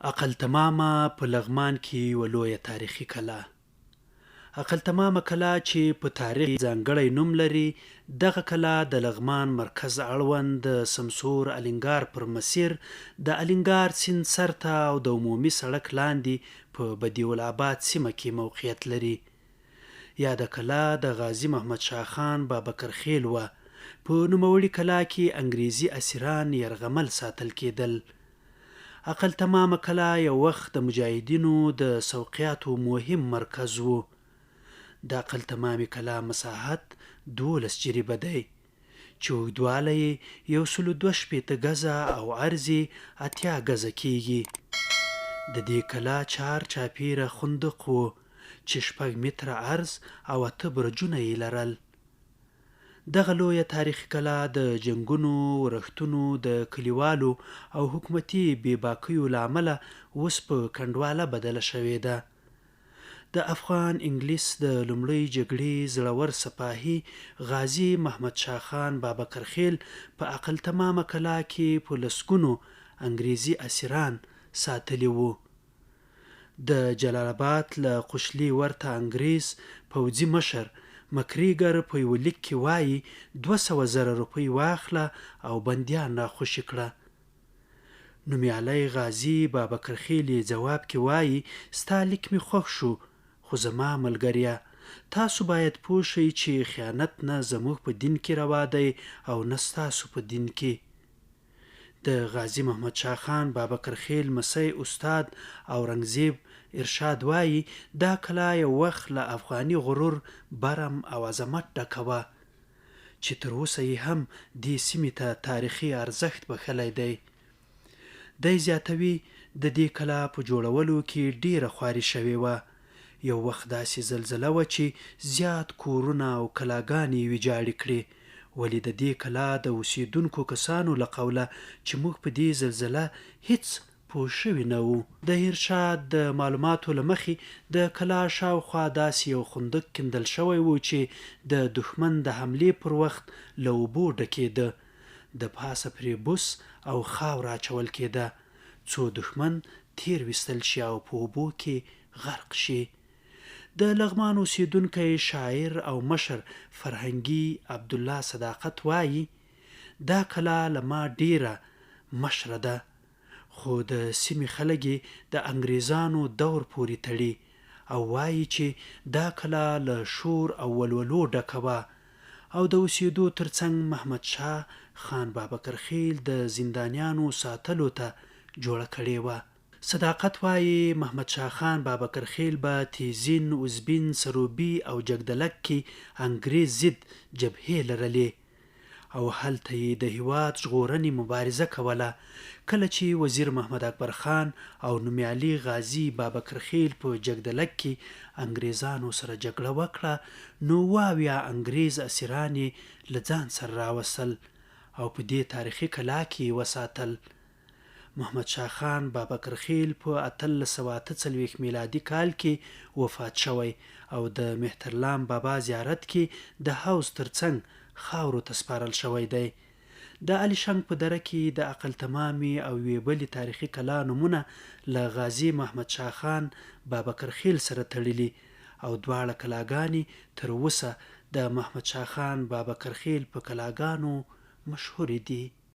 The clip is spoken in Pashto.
عقل تمامه په لغمان کې یوه لویه تاریخي کلا. عقل تمامه کلا چې په تاریخ ځانګړی نوم لري، دغه کلا د لغمان مرکز اړوند د سمسور الینګار پر مسیر د الینګار سیند سر ته او د عمومي سړک لاندې په بدیع الاباد سیمه کې موقعیت لري. یاده کلا د غازي محمد شاه خان بابکر خیل وه. په نوموړي کلا کې انګریزي اسیران یرغمل ساتل کېدل. عقل تمامه کلا یو وخت د مجاهدینو د سوقیاتو مهم مرکز و. د عقل تمامه کلا مساحت 12 جریبه دی چې اوږدوالی یې 162 ګزه او عرض یې 80 ګزه کیږي. د دې کلا چار چاپیره خندق و چې 6 متره عرض او 8 برجونه یې لرل. دغه لویه تاریخي کلا د جنګونو، ورښتونو، د کلیوالو او حکومتي بېباکیو له امله اوس په کنډواله بدله شوې ده. د افغان انګلیس د لومړۍ جګړې زړور سپاهي غازي محمد شاه خان بابکر خیل په عقل تمامه کلا کې په لسګونو انګریزي اسیران ساتلي وو. د جلال آباد له قشلي ورته انګریز پوځي مشر مکریګر په یو لیک کې وایي 200,000 روپۍ واخله او بندیان راخوشي کړه. نومیالی غازي بابکر خیل جواب کې وایي ستا لیک مې خوښ شو، خو زما ملګریا تاسو باید پوه شئ چې خیانت نه زموږ په دین کې روا دی او نه ستاسو په دین کې. د غازي محمد شاه خان بابکر خیل مسی استاد اورنګزیب ارشاد وایي دا کلا یو وخت له افغاني غرور، برم او عظمت ډکه وه چې تر اوسه یې هم دې سیمې ته تاریخي ارزښت بښلی دی. دی زیاتوي د دې کلا په جوړولو کې ډیره خواري شوې وه. یو وخت داسې زلزله وه چې زیات کورونه او کلاګانې یې ویجاړې کړې، ولې د دې کلا د اوسیدونکو کسانو له قوله چې موږ په دې زلزله هیڅ پوه شوي نه وو. د ارشاد د معلوماتو له مخې د کلا شاوخوا داسې یو خندق کیندل شوی و چې د دښمن د حملې پر وخت له اوبو ډکېده. د پاسه پرې بوس او خاوره اچول کېده څو دښمن تیر ویستل شي او په اوبو کې غرق شي. د لغمان اوسیدونکی شاعر او مشر فرهنګي عبدالله صداقت وایي دا کلا له ما ډیره مشره ده، خو د سیمې خلک د انګریزانو دور پورې تړي او وایي چې دا کلا له شور او ولولو ډکه وه او د اوسېدو ترڅنګ محمد شاه خان بابکر خیل د زندانیانو ساتلو ته جوړه کړې وه. صداقت وایي محمد شاه خان بابکر خیل به تیزین، اوزبین، سروبي او جګدلک کې انګریز ضد جبهې لرلې او هلته یې د هیواد ژغورنې مبارزه کوله. کله چې وزیر محمد اکبر خان او نومیالي غازي بابکر خیل په جګدلک کې انګریزانو سره جګړه وکړه، نو 20 انګریز اسیران یې له ځان سره راوستل او په دې تاریخي کلا کې وساتل. محمد شاه خان بابکر خیل په 1848 میلادي کال کې وفات شوی او د مهترلام بابا زیارت کې د حوض ترڅنګ خاورو ته سپارل شوی دی. د الیشنګ په دره کې د عقل تمامي او یوې بلې تاریخي کلا نومونه له غازي محمد شاه خان بابکر خیل سره تړلي او دواړه کلاګانې تر اوسه د محمد شاه خان بابکر خیل په کلاګانو مشهورې دي.